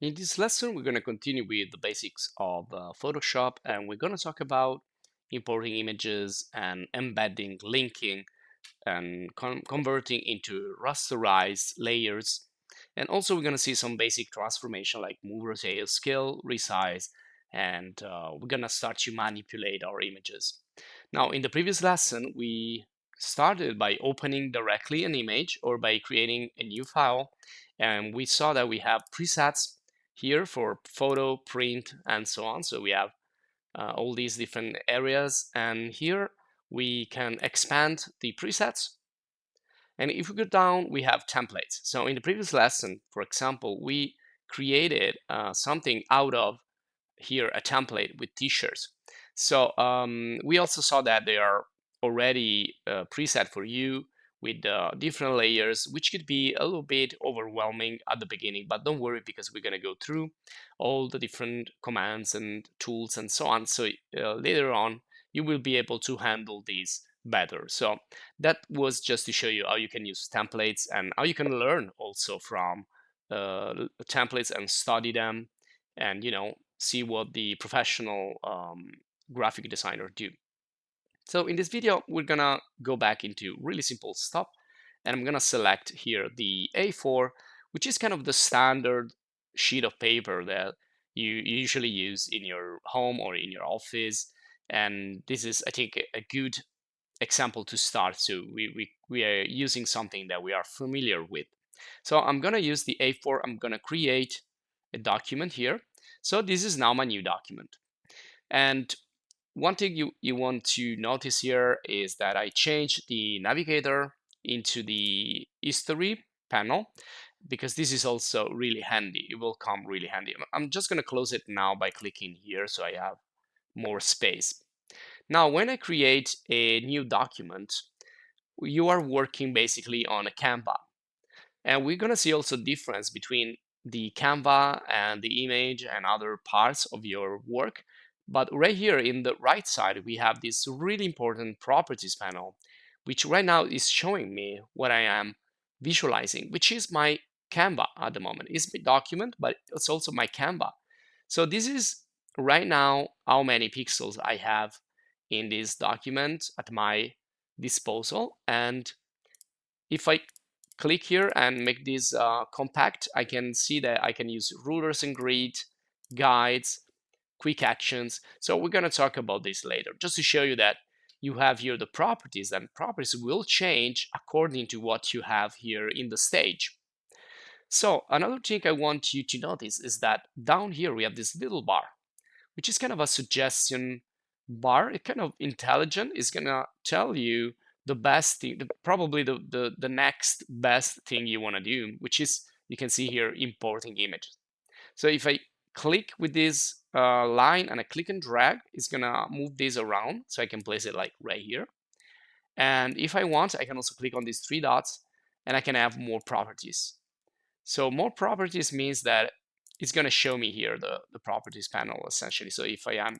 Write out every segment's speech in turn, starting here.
In this lesson, we're going to continue with the basics of Photoshop, and we're going to talk about importing images and embedding, linking, and converting into rasterized layers. And also, we're going to see some basic transformation like move, rotate, scale, resize, and we're going to start to manipulate our images. Now, in the previous lesson, we started by opening directly an image or by creating a new file. And we saw that we have presets here for photo, print, and so on. So we have all these different areas. And here we can expand the presets. And if we go down, we have templates. So in the previous lesson, for example, we created something out of here a template with t-shirts. So we also saw that they are already preset for you with different layers, which could be a little bit overwhelming at the beginning, but don't worry because we're going to go through all the different commands and tools and so on. So later on, you will be able to handle these better. So that was just to show you how you can use templates and how you can learn also from templates and study them and see what the professional graphic designer do. So in this video, we're gonna go back into really simple stuff, and I'm gonna select here the A4, which is kind of the standard sheet of paper that you usually use in your home or in your office. And this is, I think, a good example to start. So we are using something that we are familiar with. So I'm gonna use the A4. I'm gonna create a document here. So this is now my new document. And one thing you want to notice here is that I changed the navigator into the history panel because this is also really handy. It will come really handy. I'm just going to close it now by clicking here so I have more space. Now, when I create a new document, you are working basically on a Canva. And we're going to see also difference between the Canva and the image and other parts of your work. But right here in the right side, we have this really important properties panel, which right now is showing me what I am visualizing, which is my Canva at the moment. It's my document, but it's also my Canva. So this is right now how many pixels I have in this document at my disposal. And if I click here and make this compact, I can see that I can use rulers and grid, guides, quick actions. So we're going to talk about this later, just to show you that you have here the properties, and properties will change according to what you have here in the stage. So another thing I want you to notice is that down here we have this little bar, which is kind of a suggestion bar. It's kind of intelligent. It's gonna tell you the best thing, probably the next best thing you want to do, which is you can see here importing images. So if I click with this line and I click and drag, it's gonna move this around so I can place it like right here. And if I want, I can also click on these three dots and I can have more properties. So more properties means that it's going to show me here the properties panel essentially. So if I am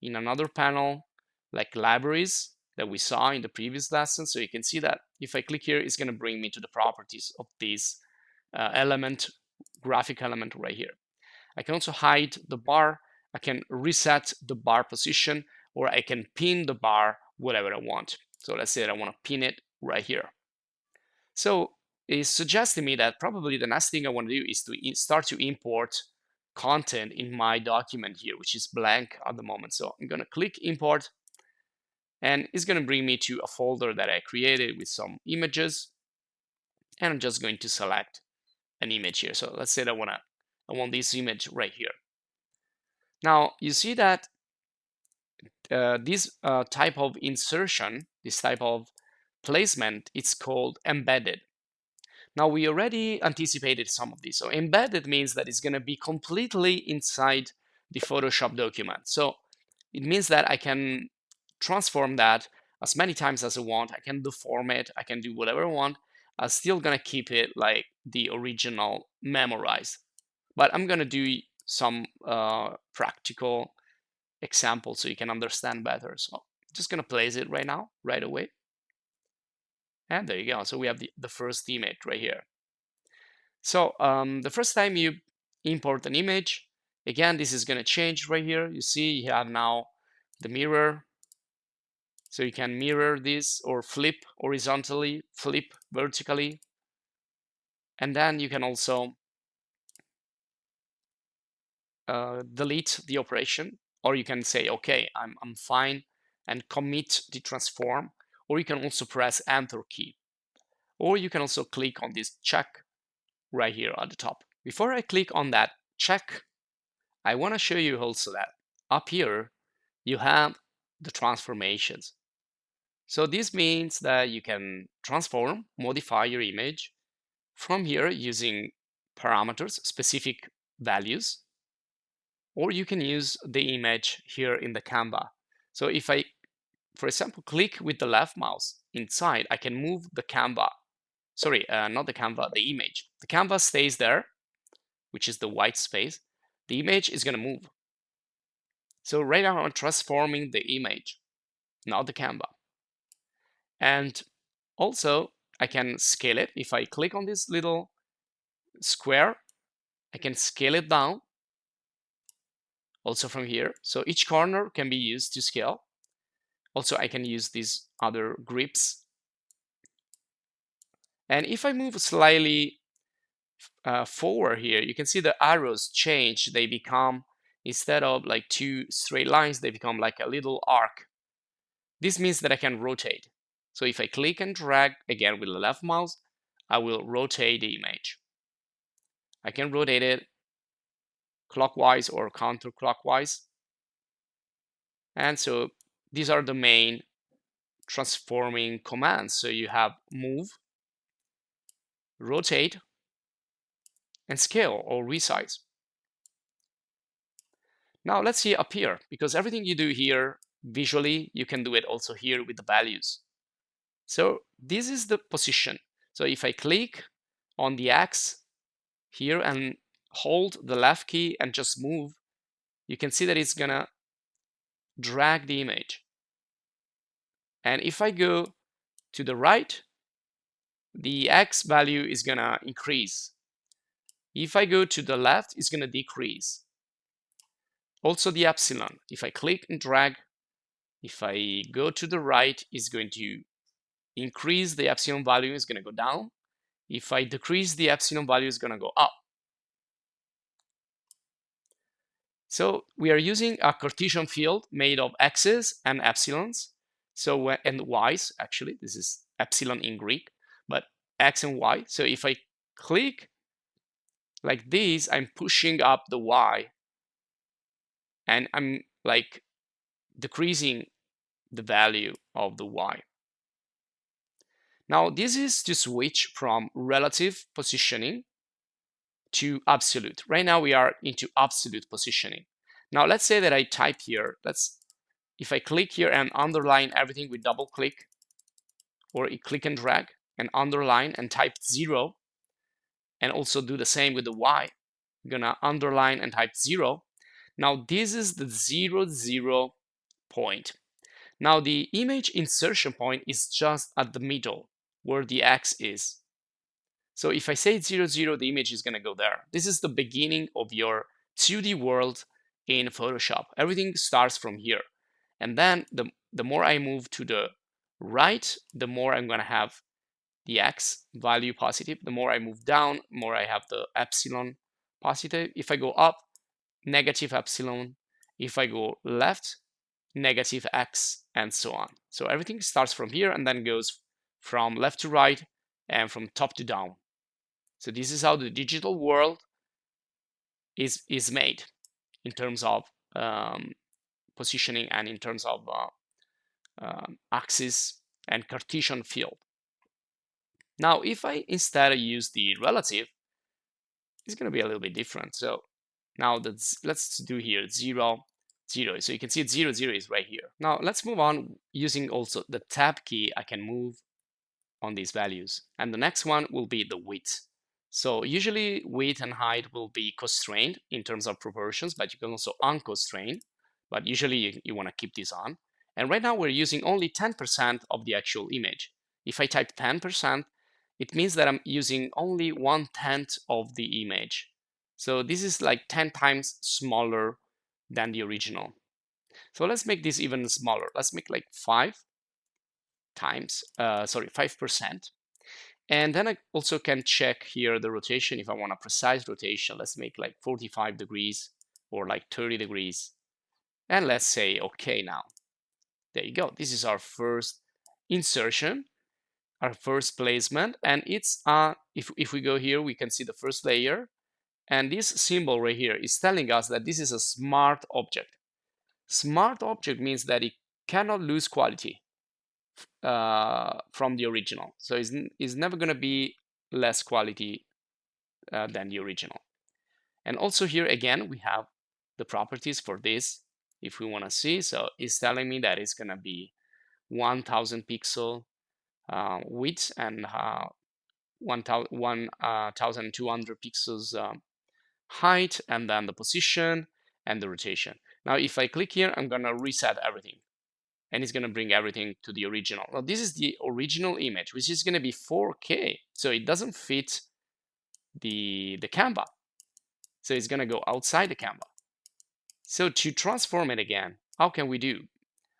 in another panel like libraries that we saw in the previous lesson, so you can see that if I click here, it's going to bring me to the properties of this element, graphic element right here. I can also hide the bar. I can reset the bar position, or I can pin the bar whatever I want. So let's say that I want to pin it right here. So it's suggesting me that probably the next thing I want to do is to start to import content in my document here, which is blank at the moment. So I'm going to click import, and it's going to bring me to a folder that I created with some images. And I'm just going to select an image here. So let's say that I want this image right here. Now you see that this type of insertion, this type of placement, it's called embedded. Now we already anticipated some of these. So embedded means that it's going to be completely inside the Photoshop document. So it means that I can transform that as many times as I want. I can deform it. I can do whatever I want. I'm still going to keep it like the original memorized. But I'm going to do some practical examples so you can understand better. So I'm just going to place it right now, right away. And there you go. So we have the first image right here. So the first time you import an image. Again, this is going to change right here. You see, you have now the mirror. So you can mirror this or flip horizontally, flip vertically. And then you can also delete the operation, or you can say, okay, I'm fine, and commit the transform, or you can also press Enter key, or you can also click on this check right here at the top. Before I click on that check, I want to show you also that up here you have the transformations. So this means that you can transform, modify your image from here using parameters, specific values, or you can use the image here in the Canva. So if I, for example, click with the left mouse inside, I can move the Canva. Sorry, not the Canva, the image. The Canva stays there, which is the white space. The image is going to move. So right now I'm transforming the image, not the Canva. And also I can scale it. If I click on this little square, I can scale it down also from here. So each corner can be used to scale. Also, I can use these other grips. And if I move slightly forward here, you can see the arrows change. They become, instead of like two straight lines, they become like a little arc. This means that I can rotate. So if I click and drag again with the left mouse, I will rotate the image. I can rotate it clockwise or counterclockwise. And so these are the main transforming commands. So you have move, rotate, and scale or resize. Now let's see up here, because everything you do here visually, you can do it also here with the values. So this is the position. So if I click on the X here and hold the left key and just move, you can see that it's gonna drag the image. And if I go to the right, the X value is gonna increase. If I go to the left, it's gonna decrease. Also the epsilon, if I click and drag, if I go to the right, it's going to increase the epsilon value, is going to go down. If I decrease the epsilon value, is going to go up. So we are using a Cartesian field made of x's and epsilons. So and y's, actually, this is epsilon in Greek, but x and y. So if I click like this, I'm pushing up the y, and I'm like decreasing the value of the y. Now this is to switch from relative positioning to absolute. Right now we are into absolute positioning. Now let's say that I type here, if I click here and underline everything with double click, or click and drag and underline and type 0, and also do the same with the y, I'm gonna underline and type 0. Now this is the 0, 0 point. Now the image insertion point is just at the middle where the X is. So if I say 0, 0, the image is going to go there. This is the beginning of your 2D world in Photoshop. Everything starts from here. And then the more I move to the right, the more I'm going to have the X value positive. The more I move down, more I have the epsilon positive. If I go up, negative epsilon. If I go left, negative X, and so on. So everything starts from here and then goes from left to right and from top to down. So this is how the digital world is made in terms of positioning and in terms of axis and Cartesian field. Now, if I instead use the relative, it's going to be a little bit different. So now let's do here 0, 0. So you can see 0, 0 is right here. Now let's move on using also the tab key. I can move on these values. And the next one will be the width. So usually width and height will be constrained in terms of proportions, but you can also unconstrain. But usually you want to keep this on. And right now we're using only 10% of the actual image. If I type 10%, it means that I'm using only 1/10 of the image. So this is like 10 times smaller than the original. So let's make this even smaller. Let's make like 5%. And then I also can check here the rotation. If I want a precise rotation, let's make like 45 degrees or like 30 degrees. And let's say, okay, now. There you go. This is our first insertion, our first placement. And it's, if we go here, we can see the first layer. And this symbol right here is telling us that this is a smart object. Smart object means that it cannot lose quality from the original. So it's never going to be less quality than the original. And also here again, we have the properties for this if we want to see. So it's telling me that it's going to be 1000 pixel width and 1200 pixels height, and then the position and the rotation. Now, if I click here, I'm going to reset everything. And it's going to bring everything to the original. Now, this is the original image, which is going to be 4K. So it doesn't fit the Canva. So it's going to go outside the Canva. So to transform it again, how can we do?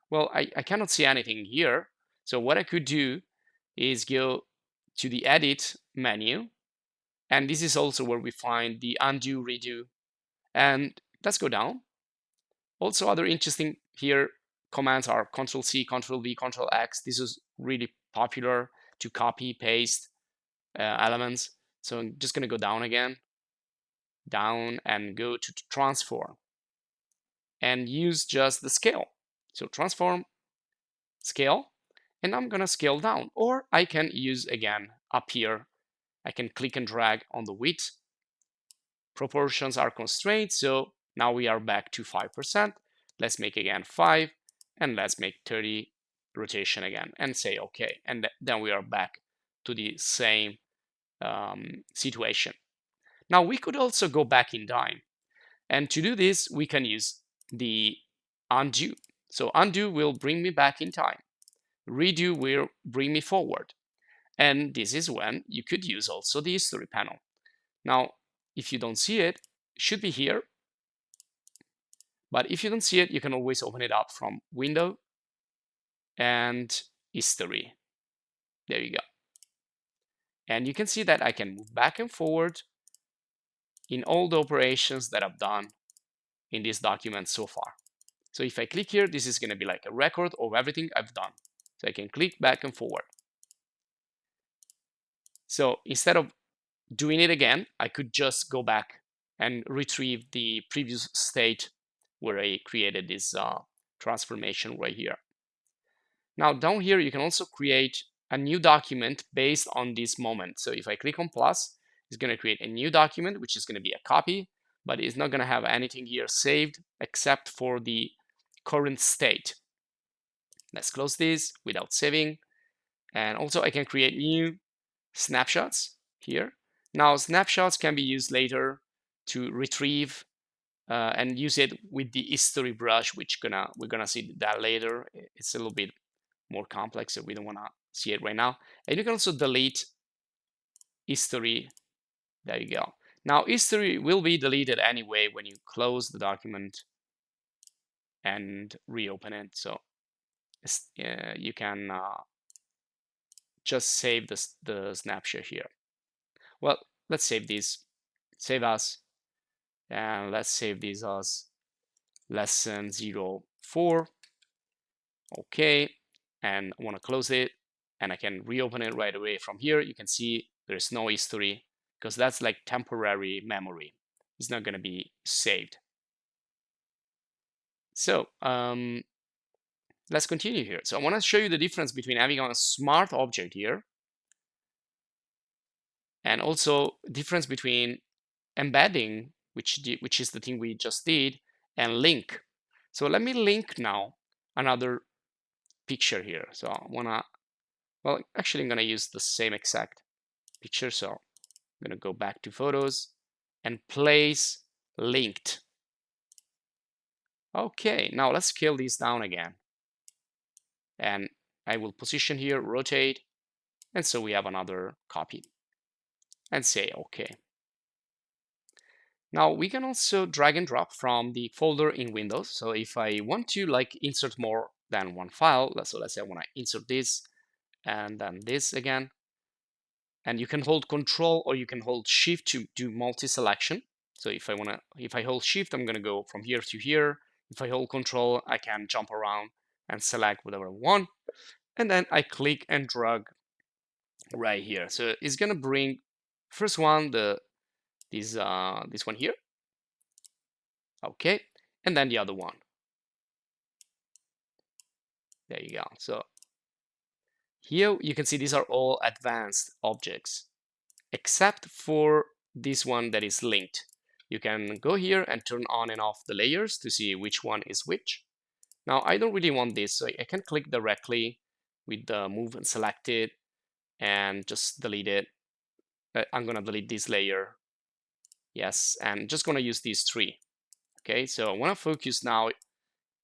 Well, I cannot see anything here. So what I could do is go to the Edit menu. And this is also where we find the undo, redo. And let's go down. Also, other interesting here commands are Control C, Control V, Control X. This is really popular to copy, paste elements. So I'm just going to go down again, down, and go to transform and use just the scale. So transform, scale, and I'm going to scale down. Or I can use again up here. I can click and drag on the width. Proportions are constrained, so now we are back to 5%. Let's make again 5, and let's make 30 rotation again, and say OK. And then we are back to the same situation. Now we could also go back in time. And to do this, we can use the undo. So undo will bring me back in time. Redo will bring me forward. And this is when you could use also the history panel. Now, if you don't see it, it should be here. But if you don't see it, you can always open it up from Window and History. There you go. And you can see that I can move back and forward in all the operations that I've done in this document so far. So if I click here, this is going to be like a record of everything I've done. So I can click back and forward. So instead of doing it again, I could just go back and retrieve the previous state where I created this transformation right here. Now down here, you can also create a new document based on this moment. So if I click on plus, it's going to create a new document, which is going to be a copy, but it's not going to have anything here saved except for the current state. Let's close this without saving. And also I can create new snapshots here. Now snapshots can be used later to retrieve and use it with the history brush, which we're gonna see that later. It's a little bit more complex, so we don't want to see it right now. And you can also delete history. There you go. Now history will be deleted anyway when you close the document and reopen it. So you can just save the snapshot here. Well, let's save this. Save as, and let's save this as lesson 04. Okay, and I want to close it, and I can reopen it right away from here. You can see there's no history because that's like temporary memory. It's not going to be saved. So let's continue here. So I want to show you the difference between having a smart object here and also difference between embedding, which is the thing we just did, and link. So let me link now another picture here. So I wanna, well, actually I'm gonna use the same exact picture. So I'm gonna go back to photos and place linked. Okay, now let's scale these down again. And I will position here, rotate, and so we have another copy. And say okay. Now we can also drag and drop from the folder in Windows. So if I want to like insert more than one file, so let's say I want to insert this and then this again, and you can hold Control or you can hold Shift to do multi-selection. So if I hold Shift, I'm gonna go from here to here. If I hold Control, I can jump around and select whatever I want, and then I click and drag right here. So it's gonna bring first one this one here, okay, and then the other one. There you go. So here you can see these are all advanced objects, except for this one that is linked. You can go here and turn on and off the layers to see which one is which. Now I don't really want this, so I can click directly with the move and select it and just delete it. I'm gonna delete this layer. Yes, and just gonna use these three. Okay, so I wanna focus now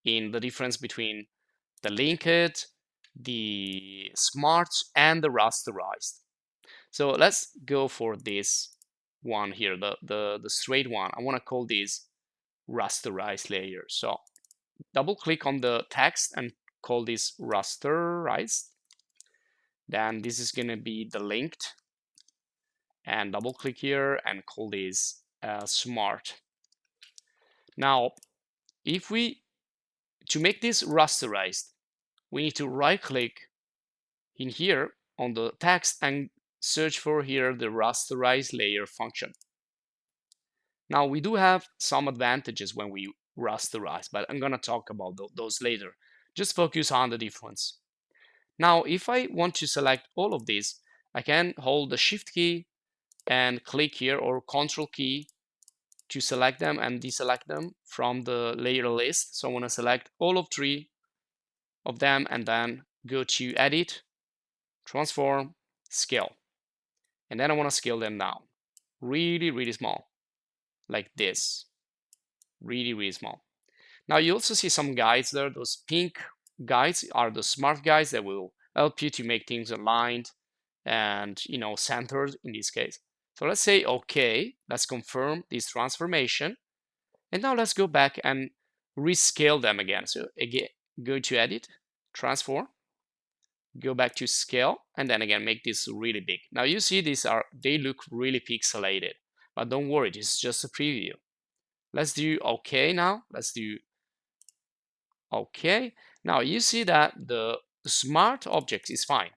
in the difference between the linked, the smart, and the rasterized. So let's go for this one here, the straight one. I want to call this rasterized layer. So double click on the text and call this rasterized. Then this is going to be the linked, and double click here and call this smart. Now, if we to make this rasterized, we need to right click in here on the text and search for here the rasterize layer function. Now we do have some advantages when we rasterize, but I'm gonna talk about those later. Just focus on the difference. Now, if I want to select all of these, I can hold the Shift key and click here or Control key to select them and deselect them from the layer list. So I want to select all of three of them and then go to Edit, Transform, Scale. And then I want to scale them down really, really small, like this, really, really small. Now you also see some guides there. Those pink guides are the smart guides that will help you to make things aligned and centered in this case. So let's say okay, let's confirm this transformation. And now let's go back and rescale them again. So again, go to Edit, Transform, go back to Scale, and then again make this really big. Now you see they look really pixelated, but don't worry, this is just a preview. Let's do okay now. Let's do okay. Now you see that the smart object is fine.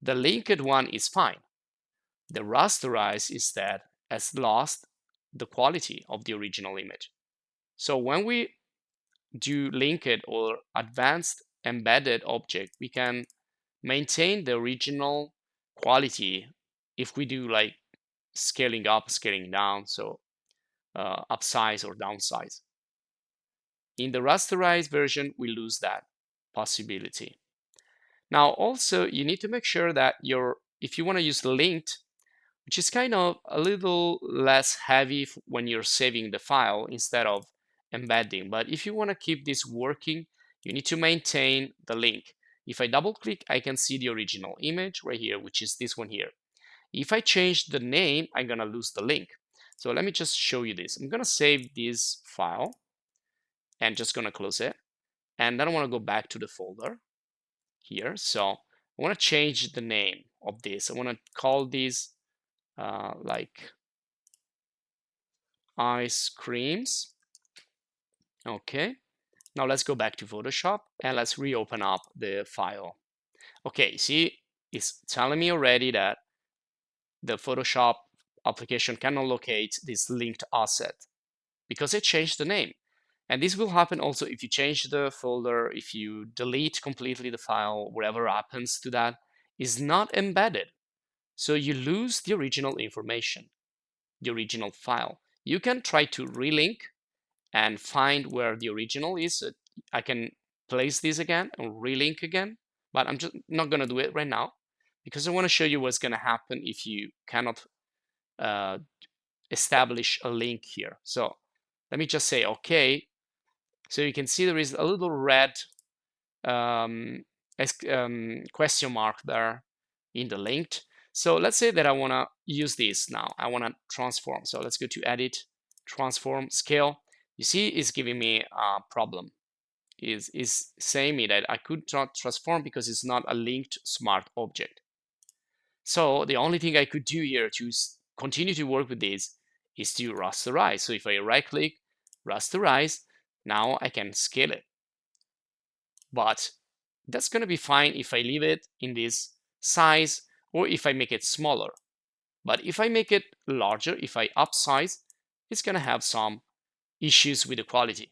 The linked one is fine. The rasterized instead has lost the quality of the original image. So when we do linked or advanced embedded object, we can maintain the original quality if we do like scaling up, scaling down, so upsize or downsize. In the rasterized version, we lose that possibility. Now, also, you need to make sure that if you want to use linked, which is kind of a little less heavy when you're saving the file instead of embedding. But if you want to keep this working, you need to maintain the link. If I double click, I can see the original image right here, which is this one here. If I change the name, I'm going to lose the link. So let me just show you this. I'm going to save this file and just going to close it. And then I want to go back to the folder here. So I want to change the name of this. I want to call this like ice creams. Okay. Now let's go back to Photoshop and let's reopen up the file. Okay, see, it's telling me already that the Photoshop application cannot locate this linked asset because it changed the name. And this will happen also if you change the folder, if you delete completely the file, whatever happens to that is not embedded. So you lose the original information, the original file. You can try to relink and find where the original is. I can place this again and relink again, but I'm just not going to do it right now because I want to show you what's going to happen if you cannot establish a link here. So let me just say okay. So you can see there is a little red question mark there in the linked. So let's say that I want to use this now. I want to transform. So let's go to Edit, transform, scale. You see, it's giving me a problem. Is saying me that I could not transform because it's not a linked smart object. So the only thing I could do here to continue to work with this is to rasterize. So if I right click, rasterize, now I can scale it. But that's going to be fine if I leave it in this size or if I make it smaller. But if I make it larger, if I upsize, it's going to have some issues with the quality.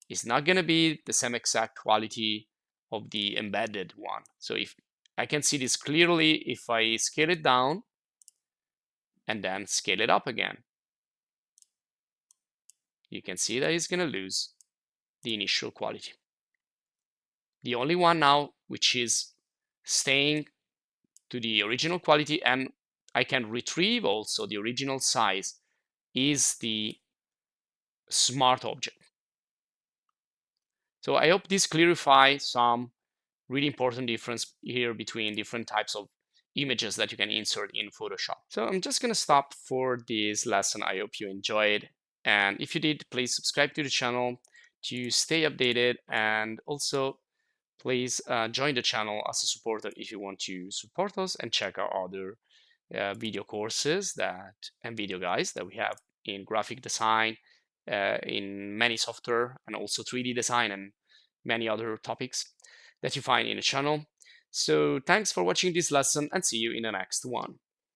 It's not going to be the same exact quality of the embedded one. So if I can see this clearly, if I scale it down and then scale it up again, you can see that it's going to lose the initial quality. The only one now which is staying to the original quality and I can retrieve also the original size is the smart object. So I hope this clarifies some really important difference here between different types of images that you can insert in Photoshop. So I'm just going to stop for this lesson. I hope you enjoyed. And if you did, please subscribe to the channel to stay updated. And also, please join the channel as a supporter if you want to support us and check our other video courses and video guides that we have in graphic design, in many software, and also 3D design and many other topics that you find in the channel. So thanks for watching this lesson and see you in the next one.